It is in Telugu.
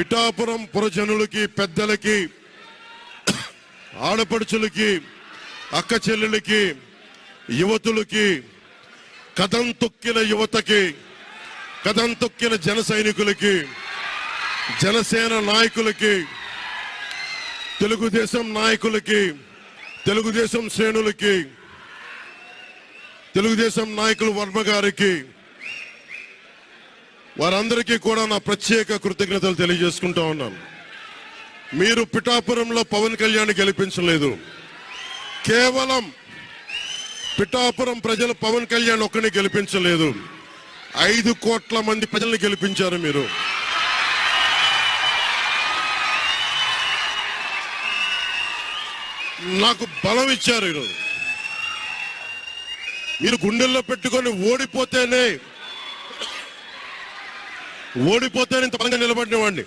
పిఠాపురం పురజనులకి, పెద్దలకి, ఆడపడుచులకి, అక్క చెల్లెలకి, యువతులకి, కథం తొక్కిన యువతకి, కథం తొక్కిన జన సైనికులకి, జనసేన నాయకులకి, తెలుగుదేశం నాయకులకి, తెలుగుదేశం శ్రేణులకి, తెలుగుదేశం నాయకులు వర్మ గారికి, వారందరికీ కూడా నా ప్రత్యేక కృతజ్ఞతలు తెలియజేసుకుంటా ఉన్నాను. మీరు పిఠాపురంలో పవన్ కళ్యాణ్ గెలిపించలేదు. కేవలం పిఠాపురం ప్రజలు పవన్ కళ్యాణ్ ఒక్కడిని గెలిపించలేదు, 5 కోట్ల మంది ప్రజల్ని గెలిపించారు. మీరు నాకు బలం ఇచ్చారు. ఈరోజు మీరు గుండెల్లో పెట్టుకొని ఓడిపోతేనే ఇంత బలంగా నిలబడిన వాడిని.